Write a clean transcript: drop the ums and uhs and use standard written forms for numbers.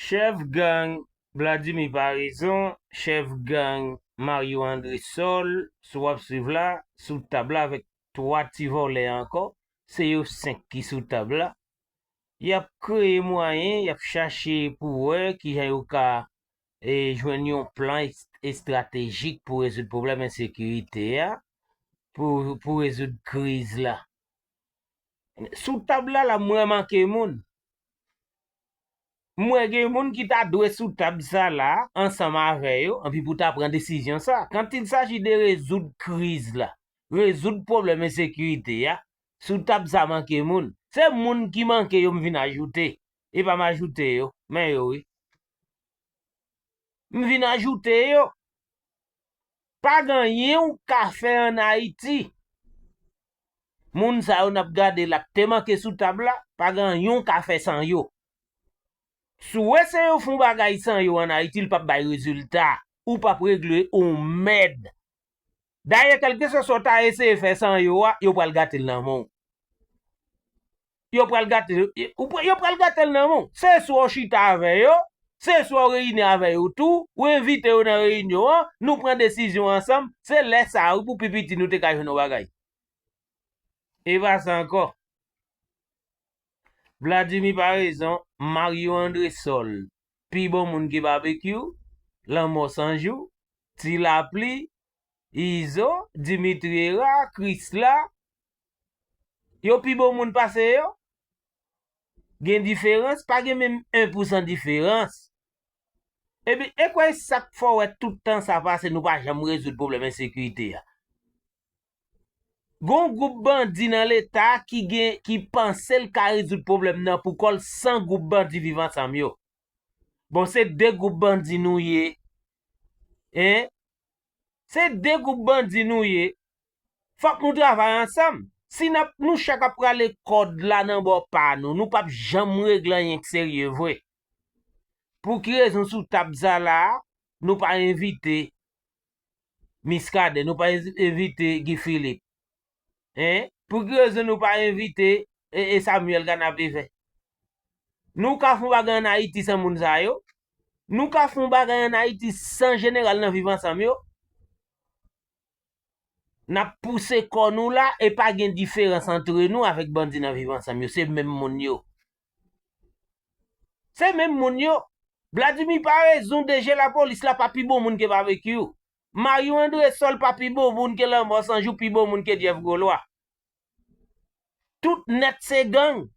Chef gang Vladimir Parizon, chef gang Mario André Sol, sou ap suiv la, sou tabla avec 3 ti volets encore, c'est yo 5 qui sous tabla. Y ap kreye moyen, y ap chache pou qui jan yo ka jwenn yon plan stratégique pour résoudre problème insécurité ya, pour résoudre crise là. Sous tabla la mwen manke moun. Mwen gen moun qui t'a doué sous table ça là, ensemble avec yo, et puis pour ta prendre décision ça. Quand il s'agit de résoudre crise là, résoudre problème de sécurité ya, sous table ça manque moun. C'est moun qui manque yo m'vin ajouter. Et pas m'ajouter yo, mais yo oui. M'vin ajouter yo. Pas gagné ou café en Haïti. Moun sa on a gardé la te manque sous table là, pas gagné un café sans yo. Sou se yo fon bagay san yo en Haïti, il pa bay résultat ou pas régler ou med. D'ailleurs, quelque chose soit ta essayer faire sans yo pral gâter nan mon. Yo pral gâter nan mon. C'est soit chita avec yo, c'est soit réunir avec yo tout, ou inviter yo dans réunion, nous prendre décision ensemble, c'est laisse ça pour pipiti nous te ka jono bagay. Et va ça encore. Vladimir Parizon, Mario André Sol, pi bon moun ki barbecue, Lamo Sanjou, Tilapli, Izo, Dimitri Era, Chrysla, yo pi bon moun pase yo, gen différence, pas gen même 1% différence. Et puis, et quoi ça faut tout le temps ça passe, nous pas jamais résoudre problème insécurité ya. Gon groupe bandi dans l'état qui pense le ka résoudre problème nan pour kol 100 groupe bandi vivant ensemble yo. Bon, c'est 2 groupes bandi nou ye. Hein? C'est 2 groupes bandi nou ye. Faut que nous travaillons ensemble. Si nous chacun prend les codes là nan bo pa nous pas jamais régler rien sérieux vrai. Pour qui raison sous table ça là, nous pas inviter Miskade, nous pas inviter Guy Philippe. Hein? Pour qui raison nous pas inviter Samuel Ganapé. Nous ka fon bagay en Haïti sans moun sa yo. Nous ka fon bagay en Haïti sans général nan vivant ensemble yo. N'a poussé kon nous là et pas gen différence entre nous avec bandi nan vivant ensemble yo, c'est même moun yo. C'est même moun yo. Vladimir Parizon DG la police la pa pi bon moun ke barbecue. Mario André Sol pa pi bon moun ke Lamo Sanjou, pi bon moun ke Jeff Gaulois. Tout net c'est gang.